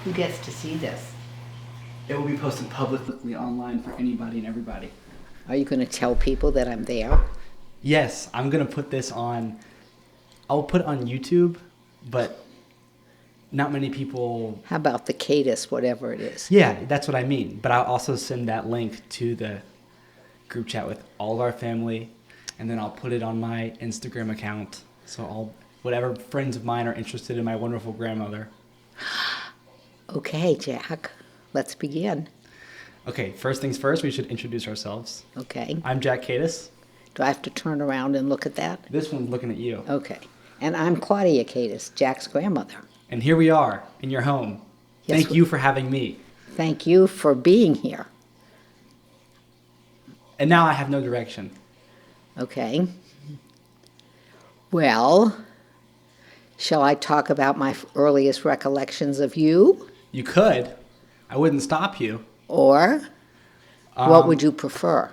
Who gets to see this? It will be posted publicly online for anybody and everybody. Are you going to tell people that I'm there? Yes, I'm going to put this on. I'll put it on YouTube, but not many people. How about the Kadis, whatever it is? Yeah, that's what I mean. But I'll also send that link to the group chat with all of our family, and then I'll put it on my Instagram account. So whatever friends of mine are interested in my wonderful grandmother. Okay, Jack, let's begin. Okay, first things first, we should introduce ourselves. Okay. I'm Jack Kadis. Do I have to turn around and look at that? This one's looking at you. Okay. And I'm Claudia Kadis, Jack's grandmother. And here we are in your home. Yes, Thank you for having me. Thank you for being here. And now I have no direction. Okay. Well, shall I talk about my earliest recollections of you? You could. I wouldn't stop you. Or what would you prefer?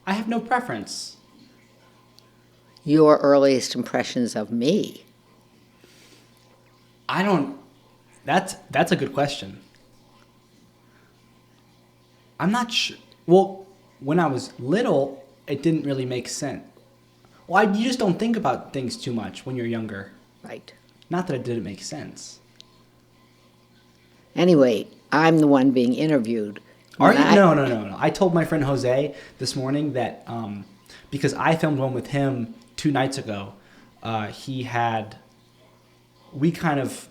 I have no preference. Your earliest impressions of me? I don't. That's a good question. I'm not sure. Well, when I was little, it didn't really make sense. Well, you just don't think about things too much when you're younger. Right. Not that it didn't make sense. Anyway, I'm the one being interviewed. Are you? No. I told my friend Jose this morning that because I filmed one with him 2 nights ago, we kind of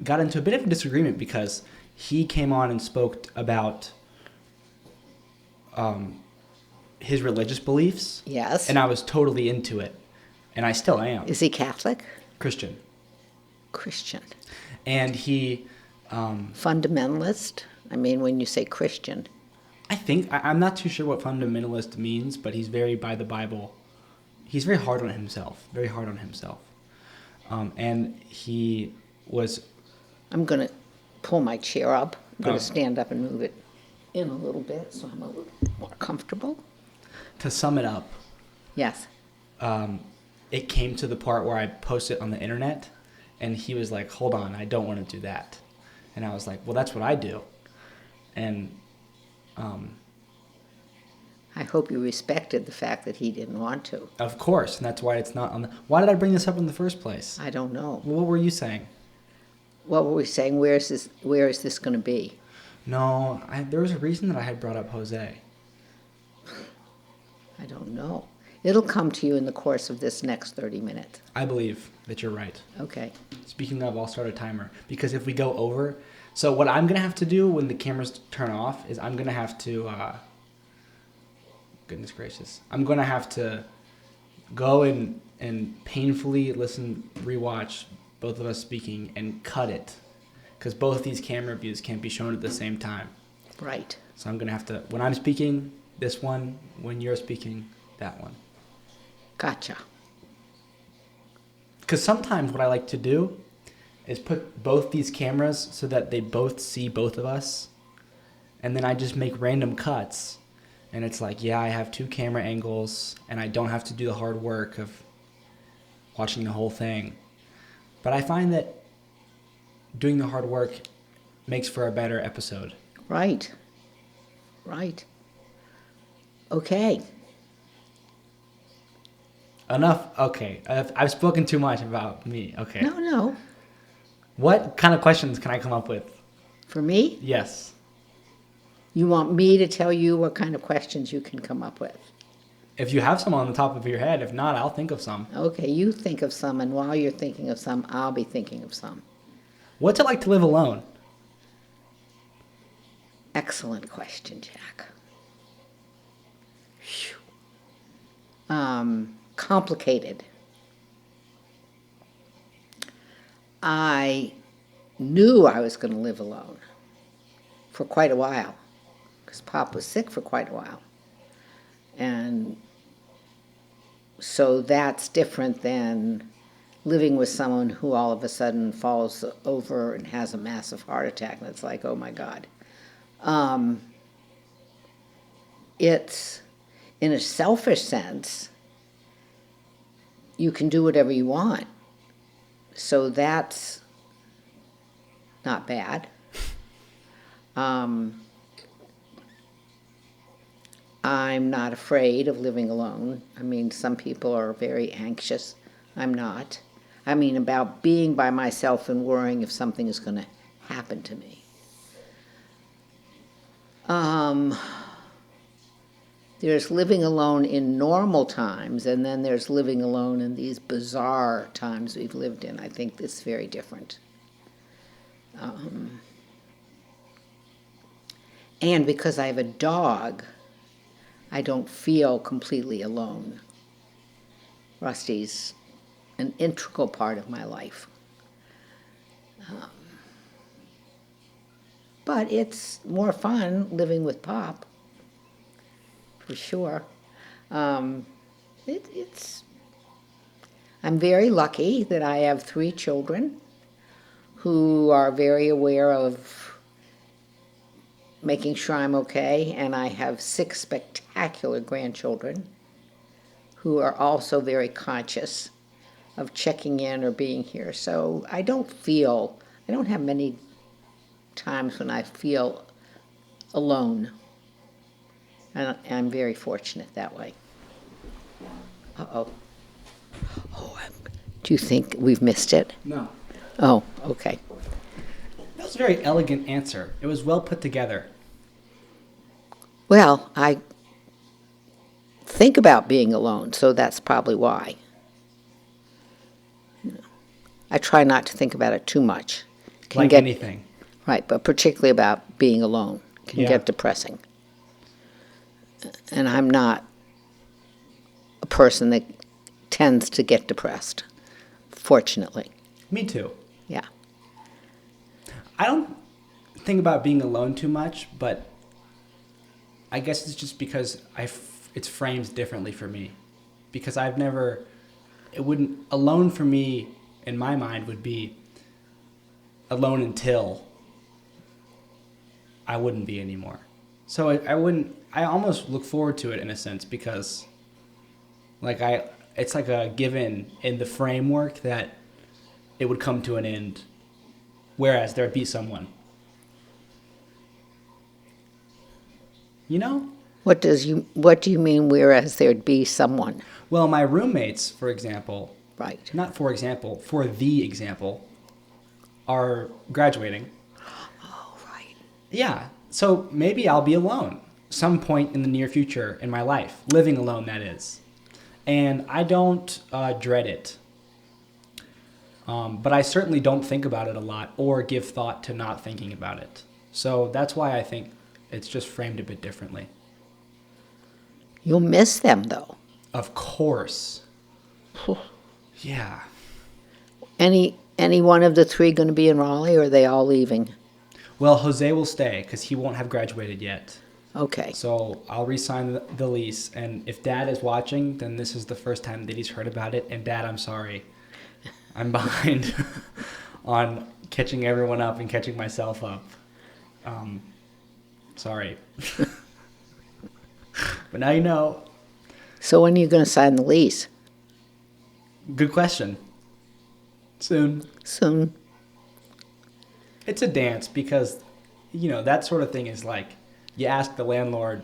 got into a bit of a disagreement because he came on and spoke about his religious beliefs. Yes. And I was totally into it. And I still am. Is he Catholic? Christian. Christian. And he... Fundamentalist? I mean, when you say Christian. I'm not too sure what fundamentalist means, but he's very by the Bible. He's very hard on himself. Very hard on himself. And he was... I'm going to pull my chair up. I'm going to stand up and move it in a little bit so I'm a little more comfortable. To sum it up, Yes. it came to the part where I posted on the internet, and he was like, hold on, I don't want to do that. And I was like, well, that's what I do. And I hope you respected the fact that he didn't want to. of course, and that's why it's not on the... Why did I bring this up in the first place? I don't know. What were you saying? What were we saying? Where is this going to be? No, there was a reason that I had brought up Jose. I don't know. It'll come to you in the course of this next 30 minutes. I believe that you're right. Okay. Speaking of, I'll start a timer. Because if we go over... So what I'm going to have to do when the cameras turn off is I'm going to have to... goodness gracious. I'm going to have to go and painfully rewatch both of us speaking and cut it. Because both these camera views can't be shown at the same time. Right. So I'm going to have to... When I'm speaking, this one. When you're speaking, that one. Gotcha. Because sometimes what I like to do is put both these cameras so that they both see both of us. And then I just make random cuts. And it's like, yeah, I have 2 camera angles, and I don't have to do the hard work of watching the whole thing. But I find that doing the hard work makes for a better episode. Right. Right. Okay. Enough. Okay. I've spoken too much about me. Okay. No. What kind of questions can I come up with? For me? Yes. You want me to tell you what kind of questions you can come up with? If you have some on the top of your head. If not, I'll think of some. Okay, you think of some, and while you're thinking of some, I'll be thinking of some. What's it like to live alone? Excellent question, Jack. Phew. Complicated. I knew I was going to live alone for quite a while, because Pop was sick for quite a while. And so that's different than living with someone who all of a sudden falls over and has a massive heart attack, and it's like, oh my God. It's, in a selfish sense, you can do whatever you want. So that's not bad. I'm not afraid of living alone. I mean, some people are very anxious. I'm not. I mean, about being by myself and worrying if something is going to happen to me. There's living alone in normal times, and then there's living alone in these bizarre times we've lived in. I think it's very different. And because I have a dog, I don't feel completely alone. Rusty's an integral part of my life. But it's more fun living with Pop, for sure. It's. I'm very lucky that I have 3 children who are very aware of making sure I'm okay, and I have 6 spectacular grandchildren who are also very conscious of checking in or being here. So I don't have many times when I feel alone. And I'm very fortunate that way. Uh-oh. Do you think we've missed it? No. Oh, okay. That was a very elegant answer. It was well put together. Well, I think about being alone, so that's probably why. I try not to think about it too much. Like anything. Right, but particularly about being alone can get depressing. And I'm not a person that tends to get depressed, fortunately. Me too. Yeah. I don't think about being alone too much, but I guess it's just because it's framed differently for me. Because alone for me, in my mind, would be alone until I wouldn't be anymore. So I almost look forward to it in a sense because it's like a given in the framework that it would come to an end, whereas there'd be someone. You know? What do you mean, whereas there'd be someone? Well, my roommates, for example, Right. not for example, for the example, are graduating. Oh, right. Yeah, so maybe I'll be alone some point in the near future in my life, living alone, that is. And I don't dread it. But I certainly don't think about it a lot or give thought to not thinking about it. So that's why I think it's just framed a bit differently. You'll miss them, though. Of course. Yeah. Any one of the 3 going to be in Raleigh, or are they all leaving? Well, Jose will stay because he won't have graduated yet. Okay. So I'll re-sign the lease. And if Dad is watching, then this is the first time that he's heard about it. And Dad, I'm sorry. I'm behind on catching everyone up and catching myself up. Sorry. But now you know. So when are you going to sign the lease? Good question. Soon. Soon. It's a dance because, that sort of thing is like, you ask the landlord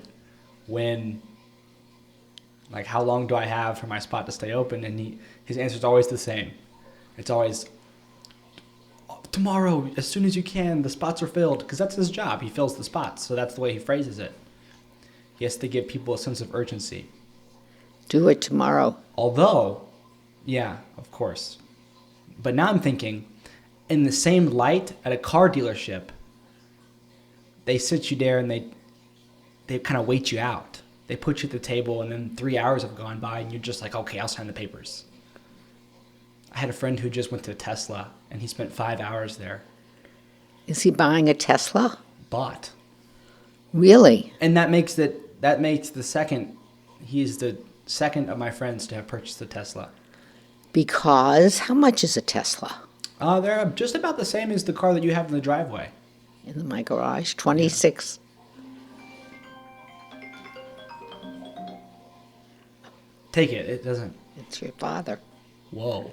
how long do I have for my spot to stay open? And his answer is always the same. It's always, tomorrow, as soon as you can, the spots are filled. Because that's his job. He fills the spots. So that's the way he phrases it. He has to give people a sense of urgency. Do it tomorrow. Although, yeah, of course. But now I'm thinking, in the same light at a car dealership, they sit you there and they kind of wait you out. They put you at the table and then 3 hours have gone by and you're just like, okay, I'll sign the papers. I had a friend who just went to Tesla and he spent 5 hours there. Is he buying a Tesla? Bought. Really? And he's the second of my friends to have purchased a Tesla. Because how much is a Tesla? They're just about the same as the car that you have in the driveway. In my garage, 26. Take it. It doesn't. It's your father. Whoa.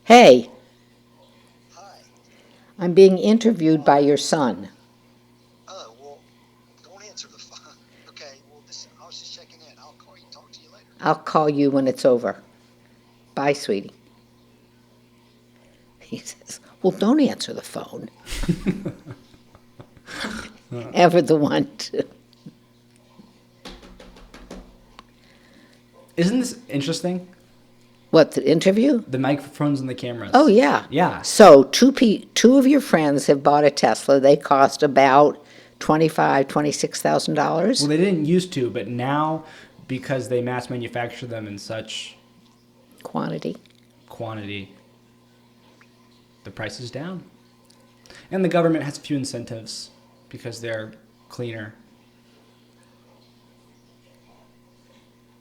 Hey. Hi. I'm being interviewed by your son. Oh, well, don't answer the phone. Okay, well, I was just checking in. I'll call you, talk to you later. I'll call you when it's over. Bye, sweetie. He says, well, don't answer the phone. Ever the one to. Isn't this interesting? What, the interview? The microphones and the cameras. Oh, yeah. Yeah. So two of your friends have bought a Tesla. They cost about $26,000. Well, they didn't used to, but now, because they mass manufacture them in such Quantity. quantity, the price is down. And the government has a few incentives because they're cleaner.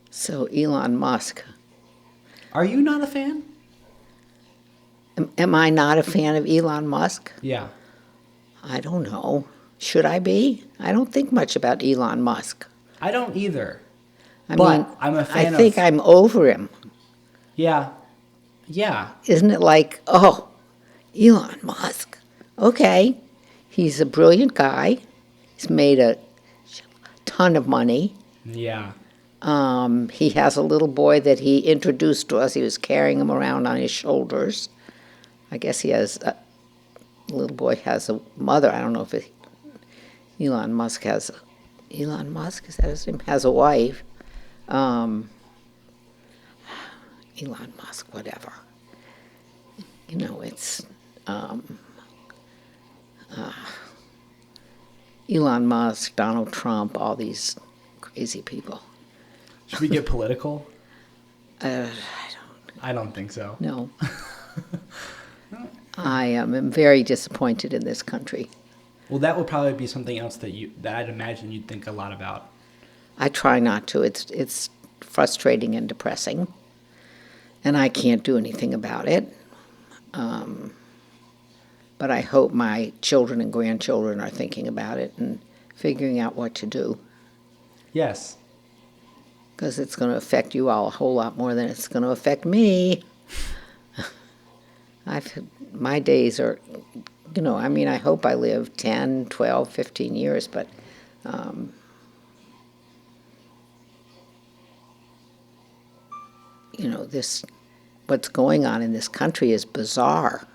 So Elon Musk. Are you not a fan? Am I not a fan of Elon Musk? Yeah. I don't know. Should I be? I don't think much about Elon Musk. I don't either. I But mean, I'm a I fan think of... I'm over him. Yeah. Yeah. Isn't it like, oh, Elon Musk? Okay, he's a brilliant guy. He's made a ton of money. Yeah. He has a little boy that he introduced to us. He was carrying him around on his shoulders. I guess he has a little boy has a mother. I don't know if Elon Musk has. Elon Musk, is that his name? Has a wife. Elon Musk, whatever. You know, it's Elon Musk, Donald Trump, all these crazy people. Should we get political? I I don't think so. don't know. I am very disappointed in this country. Well, that would probably be something else that I'd imagine you'd think a lot about. I try not to. It's frustrating and depressing, and I can't do anything about it. But I hope my children and grandchildren are thinking about it and figuring out what to do, Yes. because it's going to affect you all a whole lot more than it's going to affect me. My days are, I mean, I hope I live 10, 12, 15 years, but what's going on in this country is bizarre,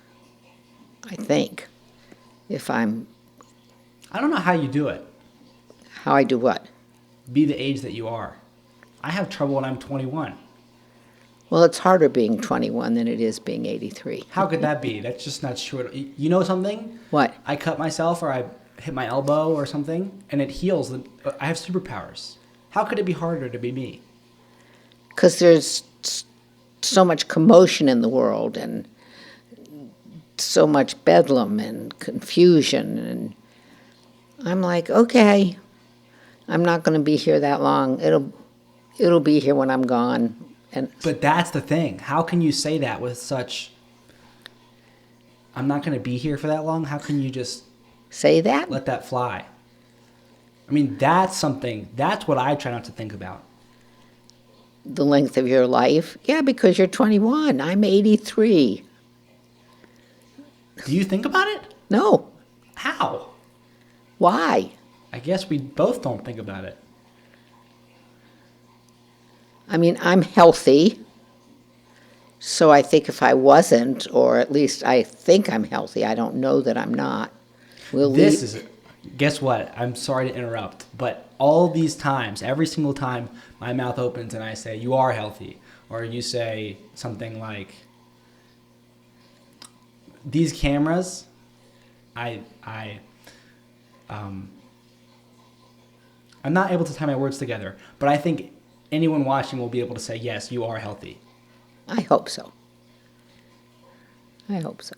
I think. I don't know how you do it. How I do what? Be the age that you are. I have trouble when I'm 21. Well, it's harder being 21 than it is being 83. How could that be? That's just not true. You know something? What? I cut myself or I hit my elbow or something, and it heals. I have superpowers. How could it be harder to be me? Because there's so much commotion in the world and so much bedlam and confusion. And I'm like, okay, I'm not going to be here that long. It'll be here when I'm gone. But that's the thing. How can you say that with such... I'm not going to be here for that long? How can you just... Say that? Let that fly? I mean, that's what I try not to think about. The length of your life? Yeah, because you're 21. I'm 83. Do you think about it? No. How? Why? I guess we both don't think about it. I mean, I'm healthy. So I think if I wasn't, or at least I think I'm healthy, I don't know that I'm not. Guess what? I'm sorry to interrupt, but all these times, every single time my mouth opens and I say, you are healthy, or you say something like, these cameras, I'm not able to tie my words together, but I think anyone watching will be able to say, yes, you are healthy. I hope so. I hope so.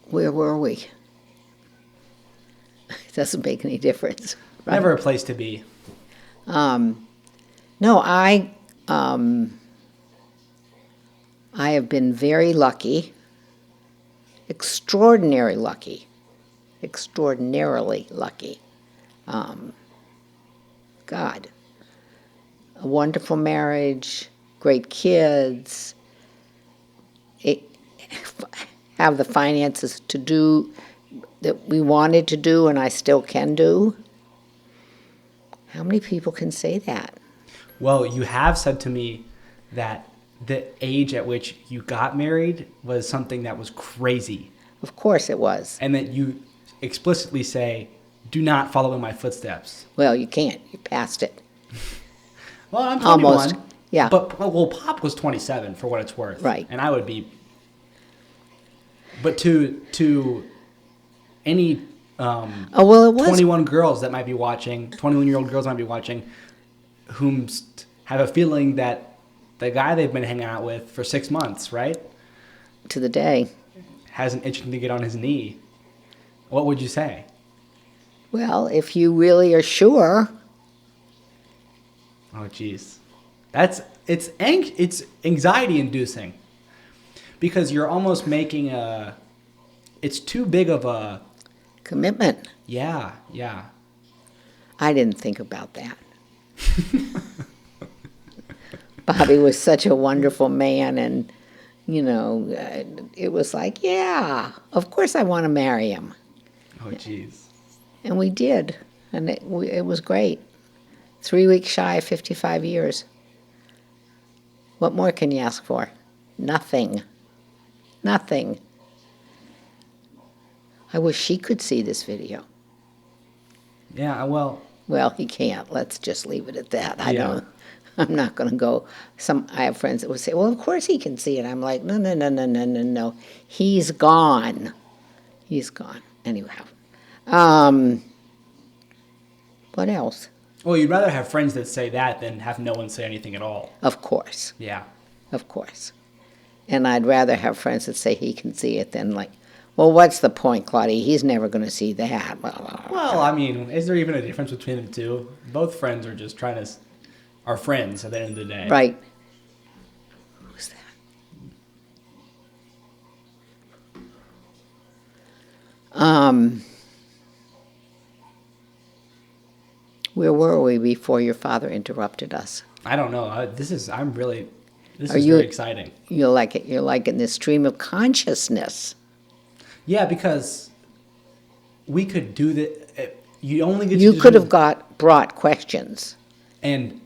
Where were we? It doesn't make any difference. Right? Never a place to be. No, I have been very lucky, extraordinarily lucky. God, a wonderful marriage, great kids, it, have the finances to do that we wanted to do and I still can do. How many people can say that? Well, you have said to me that the age at which you got married was something that was crazy, Of course it was. and that you explicitly say, "Do not follow in my footsteps." Well, you can't. You passed it. Well, I'm 21. Almost, yeah. But well, Pop was 27 for what it's worth, Right. And I would be. But to any Oh, well, it was. 21 girls that might be watching, 21-year-old girls might be watching, whom have a feeling that the guy they've been hanging out with for 6 months, right, To the day. has an itching to get on his knee. What would you say? Well, if you really are sure, Oh, geez, it's anxiety inducing, because you're almost making it's too big of a commitment. yeah. I didn't think about that. Bobby was such a wonderful man, and, it was like, yeah, of course I want to marry him. Oh, geez. And we did, and it was great. 3 weeks shy of 55 years. What more can you ask for? Nothing. Nothing. I wish she could see this video. Yeah, well, Well, he can't. Let's just leave it at that. Yeah. I'm not going to go. I have friends that would say, well, of course he can see it. I'm like, no, no, no, no, no, no, no. He's gone. He's gone. Anyhow. What else? well, you'd rather have friends that say that than have no one say anything at all. Of course. Yeah. Of course. And I'd rather have friends that say he can see it than like, well, what's the point, Claudia? He's never going to see that. Well, I mean, is there even a difference between the two? Both friends are just are friends at the end of the day. Right. Who's that? Where were we before your father interrupted us? I don't know. This is very exciting. You like it? You're like in this stream of consciousness. Yeah, because we could do that. You only get You to could have brought questions. And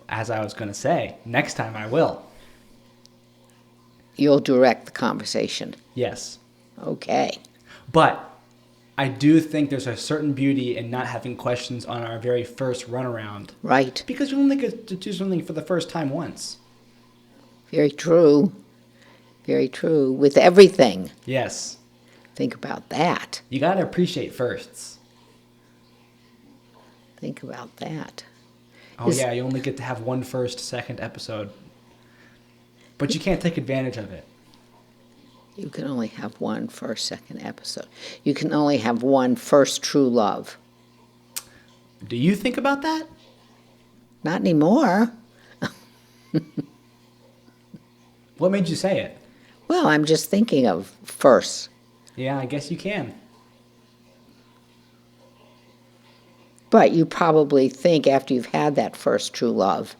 as I was going to say, next time I will. You'll direct the conversation. Yes. Okay. But I do think there's a certain beauty in not having questions on our very first runaround. Right. Because you only get to do something for the first time once. Very true. Very true. With everything. Yes. Think about that. You got to appreciate firsts. Think about that. Oh, yeah, you only get to have one first, second episode. But you can't take advantage of it. You can only have one first, second episode. You can only have one first true love. Do you think about that? Not anymore. What made you say it? Well, I'm just thinking of first. Yeah, I guess you can. But you probably think after you've had that first true love,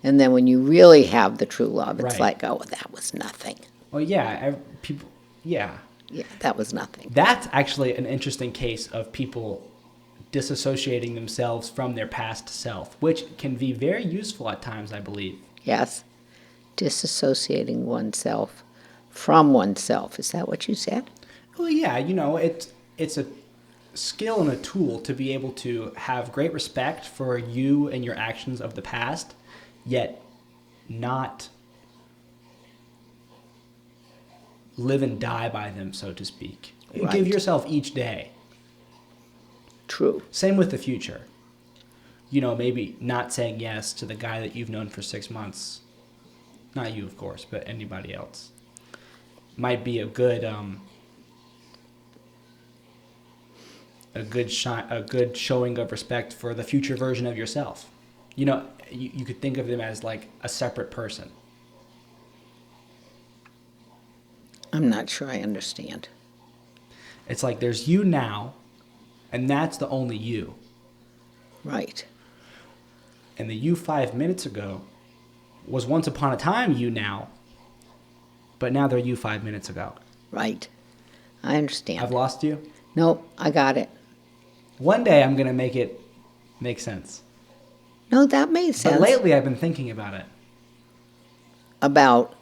and then when you really have the true love, it's Right. like, oh, that was nothing. Well, yeah, yeah. Yeah, that was nothing. That's actually an interesting case of people disassociating themselves from their past self, which can be very useful at times, I believe. Yes. Disassociating oneself from oneself. Is that what you said? Well, yeah, it's a skill and a tool to be able to have great respect for you and your actions of the past, yet not live and die by them, so to speak. Right. Give yourself each day. True. Same with the future. Maybe not saying yes to the guy that you've known for 6 months. Not you, of course, but anybody else. Might be a good showing of respect for the future version of yourself. You could think of them as like a separate person. I'm not sure I understand. It's like there's you now, and that's the only you. Right. And the you 5 minutes ago was once upon a time you now, but now they're you 5 minutes ago. Right. I understand. I've lost you. Nope, I got it. One day I'm going to make it make sense. No, that made sense. But lately I've been thinking about it. About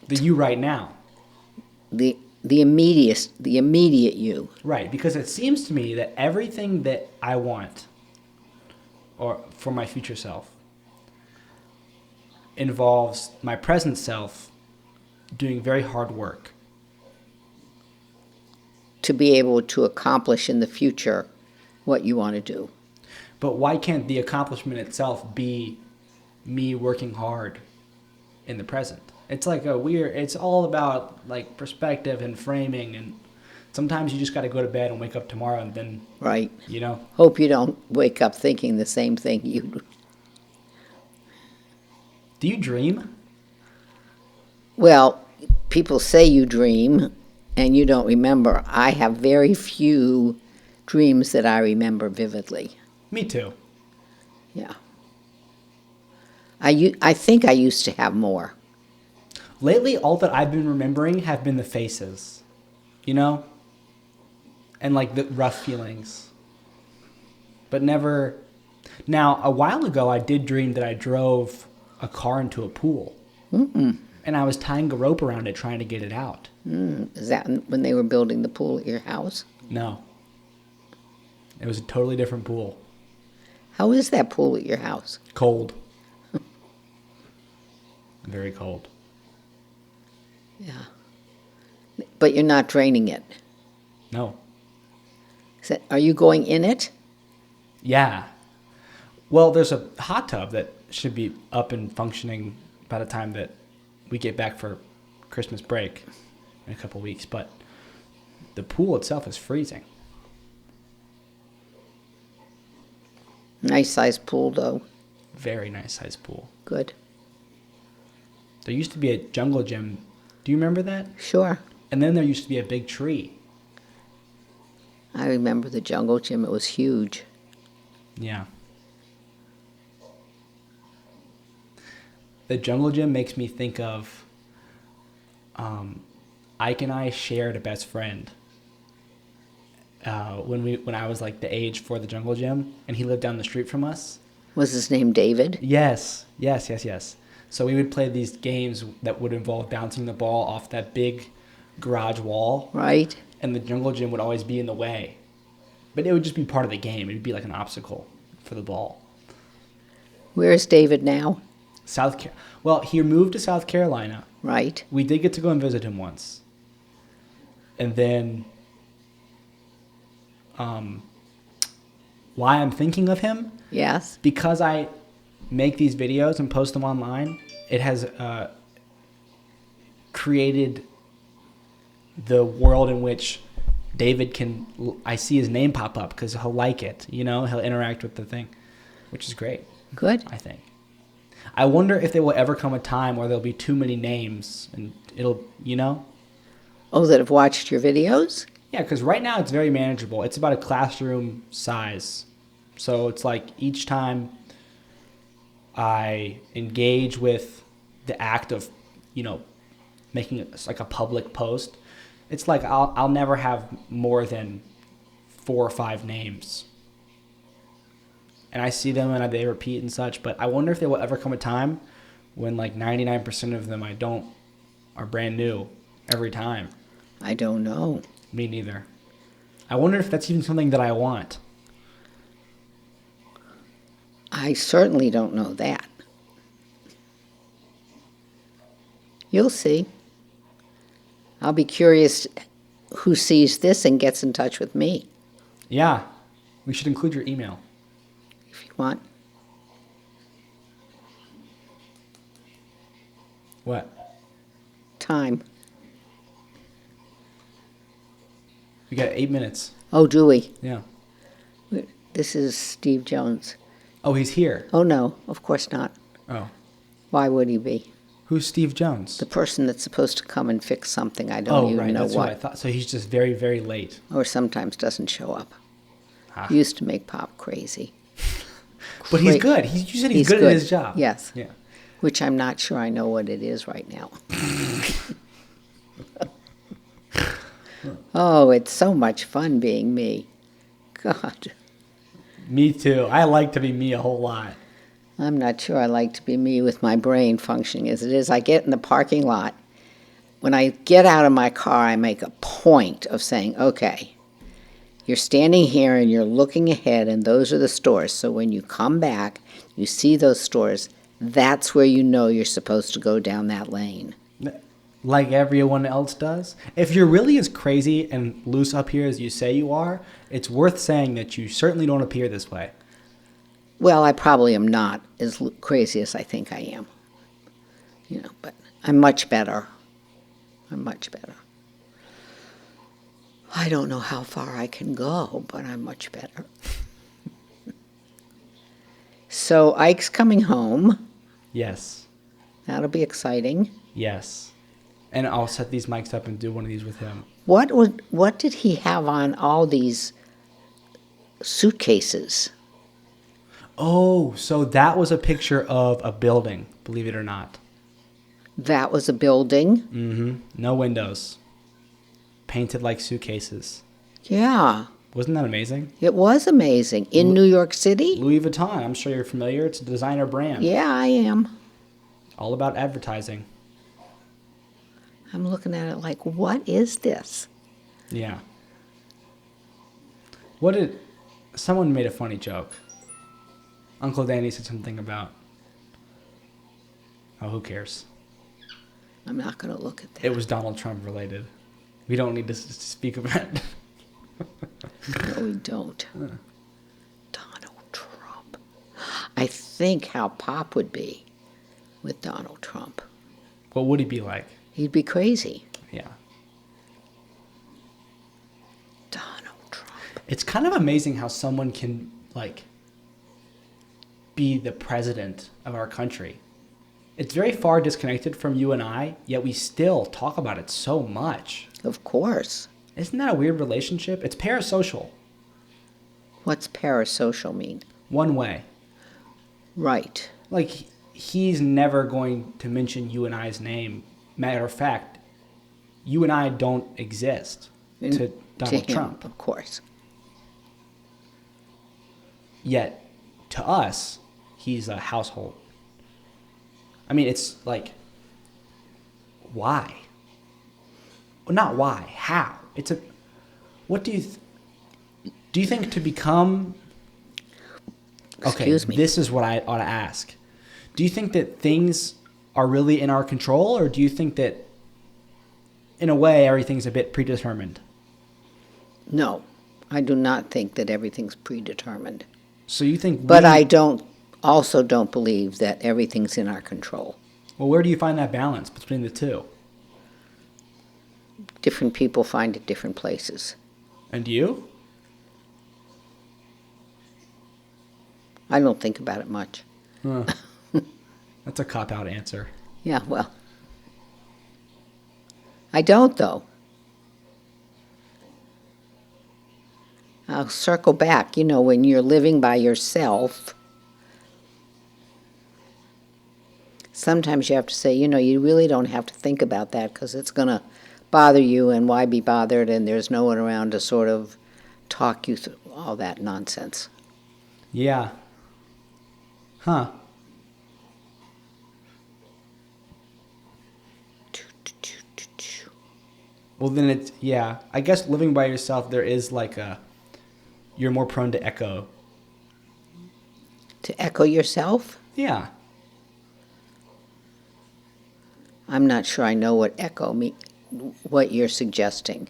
The you right now. the immediate you. Right, because it seems to me that everything that I want or for my future self involves my present self doing very hard work. To be able to accomplish in the future what you want to do. But why can't the accomplishment itself be me working hard in the present? It's like it's all about like perspective and framing, and sometimes you just got to go to bed and wake up tomorrow and then, Right. you know. Hope you don't wake up thinking the same thing you do. Do you dream? Well, people say you dream and you don't remember. I have very few dreams that I remember vividly. Me too. Yeah. I think I used to have more. Lately, all that I've been remembering have been the faces, you know? And like the rough feelings. But never. Now, a while ago, I did dream that I drove a car into a pool. Mm-mm. And I was tying a rope around it trying to get it out. Is that when they were building the pool at your house? No. It was a totally different pool. How is that pool at your house? Cold. Very cold. Yeah. But you're not draining it. No. Are you going in it? Yeah. Well, there's a hot tub that should be up and functioning by the time that we get back for Christmas break in a couple weeks, but the pool itself is freezing. Nice sized pool, though. Very nice sized pool. Good. There used to be a jungle gym. Do you remember that? Sure. And then there used to be a big tree. I remember the jungle gym. It was huge. Yeah. The jungle gym makes me think of Ike and I shared a best friend when I was like the age for the jungle gym, and he lived down the street from us. Was his name David? Yes. So we would play these games that would involve bouncing the ball off that big garage wall. Right. And the jungle gym would always be in the way. But it would just be part of the game. It would be like an obstacle for the ball. Where is David now? Well, he moved to South Carolina. Right. We did get to go and visit him once. And then why I'm thinking of him? Yes. Because I make these videos and post them online, it has created the world in which David I see his name pop up because he'll like it, you know, he'll interact with the thing, which is great. Good. I think. I wonder if there will ever come a time where there'll be too many names and it'll, you know? Oh, that have watched your videos? Yeah, because right now it's very manageable. It's about a classroom size. So it's like each time I engage with the act of, you know, making it like a public post, it's like I'll never have more than 4 or 5 names. And I see them and they repeat and such, but I wonder if there will ever come a time when like 99% of them are brand new every time. I don't know. Me neither. I wonder if that's even something that I want. I certainly don't know that. You'll see. I'll be curious who sees this and gets in touch with me, Yeah. We should include your email. if you want. What? Time. We got 8 minutes. Oh, do we? Yeah. This is Steve Jones. Oh, he's here. Oh, no, of course not. Oh. Why would he be? Who's Steve Jones? The person that's supposed to come and fix something. I don't even right. know That's what. what I thought. So he's just very, very late. Or sometimes doesn't show up. Ah. He used to make Pop crazy. But he's good. You said he's good at his job. Yes. Yeah. which I'm not sure I know what it is right now. Oh, it's so much fun being me. God, Me too. I like to be me a whole lot. I'm not sure I like to be me with my brain functioning as it is. I get in the parking lot. When I get out of my car, I make a point of saying, okay, you're standing here and you're looking ahead, and those are the stores. So when you come back, you see those stores, that's where you know you're supposed to go down that lane. Like everyone else does. If you're really as crazy and loose up here as you say you are, it's worth saying that you certainly don't appear this way. Well, I probably am not as crazy as I think I am. But I'm much better. I'm much better. I don't know how far I can go, but I'm much better. So Ike's coming home. Yes. That'll be exciting. Yes. And I'll set these mics up and do one of these with him. What did he have on all these suitcases? Oh, so that was a picture of a building, believe it or not. That was a building? Mm-hmm. No windows. Painted like suitcases. Yeah. Wasn't that amazing? It was amazing. In New York City? Louis Vuitton, I'm sure you're familiar. It's a designer brand. Yeah, I am. All about advertising. I'm looking at it like, what is this? Yeah. Someone made a funny joke. Uncle Danny said something about, oh, who cares? I'm not going to look at that. It was Donald Trump related. We don't need to speak about it. No, we don't. Donald Trump. I think how Pop would be with Donald Trump. What would he be like? He'd be crazy. Yeah. Donald Trump. It's kind of amazing how someone can, be the president of our country. It's very far disconnected from you and I, yet we still talk about it so much. Of course. Isn't that a weird relationship? It's parasocial. What's parasocial mean? One way. Right. Like, he's never going to mention you and I's name. Matter of fact, you and I don't exist to Donald him, Trump. Of course. Yet, to us, he's a household. I mean, it's like, why? Well, not why, how? What do you think to become... Excuse me. This is what I ought to ask. Do you think that things are really in our control, or do you think that, in a way, everything's a bit predetermined? No, I do not think that everything's predetermined. So you think... But I also don't believe that everything's in our control. Well, where do you find that balance between the two? Different people find it different places. And you? I don't think about it much. Huh. That's a cop-out answer. Yeah, well. I don't, though. I'll circle back. When you're living by yourself, sometimes you have to say, you really don't have to think about that because it's going to bother you, and why be bothered, and there's no one around to sort of talk you through all that nonsense. Yeah. Huh. Well, then yeah. I guess living by yourself, there is you're more prone to echo. To echo yourself? Yeah. I'm not sure I know what echo means. What you're suggesting.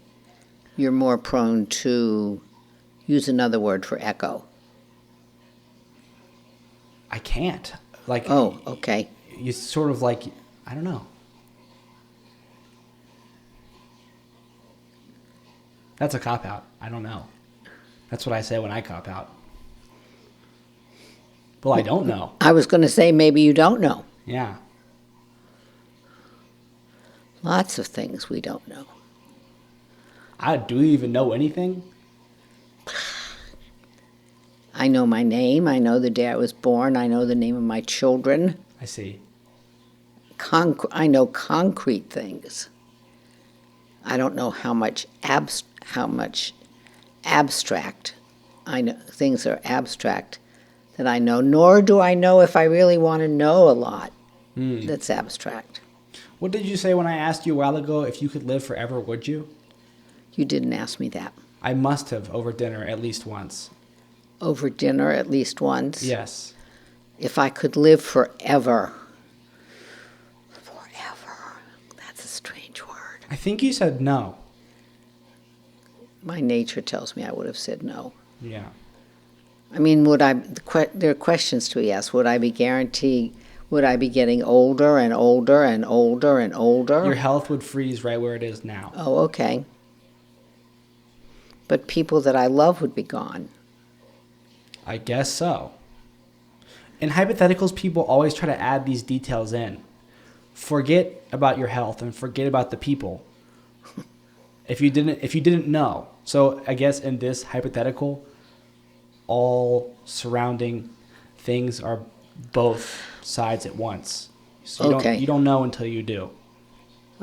You're more prone to use another word for echo. I can't. Oh, okay. You sort of I don't know. That's a cop-out. I don't know. That's what I say when I cop out. Well, I don't know. I was going to say maybe you don't know. Yeah. Lots of things we don't know. Do we even know anything? I know my name. I know the day I was born. I know the name of my children. I see. I know concrete things. I don't know how much abstract I know things are abstract that I know, nor do I know if I really want to know a lot that's abstract. What did you say when I asked you a while ago if you could live forever, would you? You didn't ask me that. I must have over dinner at least once. Over dinner at least once. Yes. If I could live forever. Forever. That's a strange word. I think you said no. My nature tells me I would have said no. Yeah. I mean, there are questions to be asked. Would I be getting older and older and older and older? Your health would freeze right where it is now. Oh, okay. But people that I love would be gone. I guess so. In hypotheticals, people always try to add these details in. Forget about your health and forget about the people. If you didn't know. So I guess in this hypothetical, all surrounding things are both sides at once. So you don't know until you do.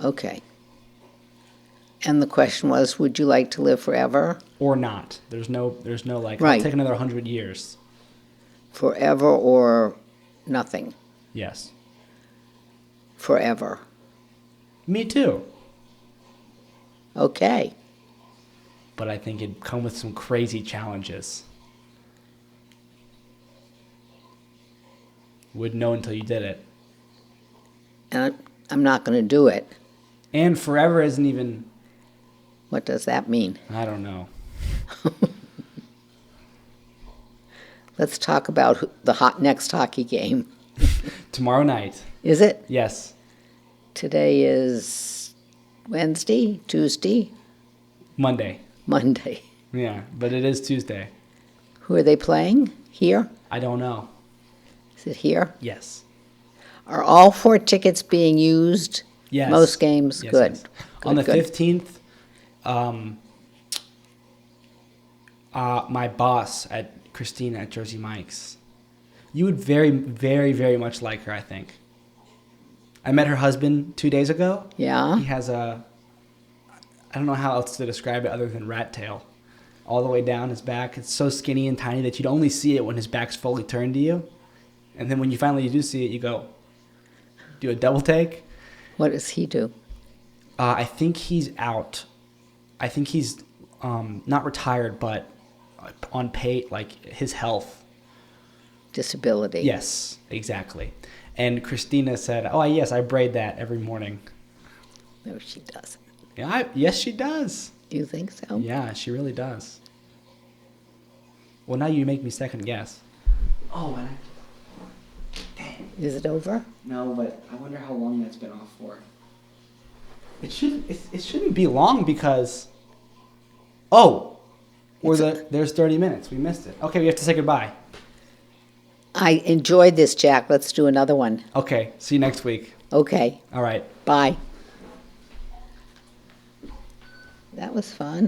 Okay. And the question was, would you like to live forever? Or not. There's no like, Right. I'll take another 100 years. Forever or nothing? Yes. Forever. Me too. Okay. But I think it'd come with some crazy challenges. Wouldn't know until you did it. And I'm not going to do it. And forever isn't even, What does that mean? I don't know. Let's talk about the next hockey game. Tomorrow night. Is it? Yes. Today is Wednesday, Tuesday, Monday. Monday. Yeah, but it is Tuesday. Who are they playing? Here? I don't know. Is it here? Yes. Are all 4 tickets being used? Yes. Most games? Yes, Good. yes. Good, On the good. 15th, my boss at Christina at Jersey Mike's, you would very, very, very much like her, I think. I met her husband 2 days ago. Yeah? He has I don't know how else to describe it other than rat tail. All the way down his back. It's so skinny and tiny that you'd only see it when his back's fully turned to you. And then when you finally do see it, you go, do a double take. What does he do? I think he's out. I think he's not retired, but on pay, like his health. Disability. Yes, exactly. And Christina said, "Oh, yes, I braid that every morning." No, she doesn't. Yeah, yes, she does. You think so? Yeah, she really does. Well, now you make me second guess. Oh, and dang. Is it over? No, but I wonder how long that's been off for. It shouldn't be long because. Oh, there's 30 minutes. We missed it. Okay, we have to say goodbye. I enjoyed this, Jack. Let's do another one. Okay, see you next week. Okay. All right. Bye. That was fun.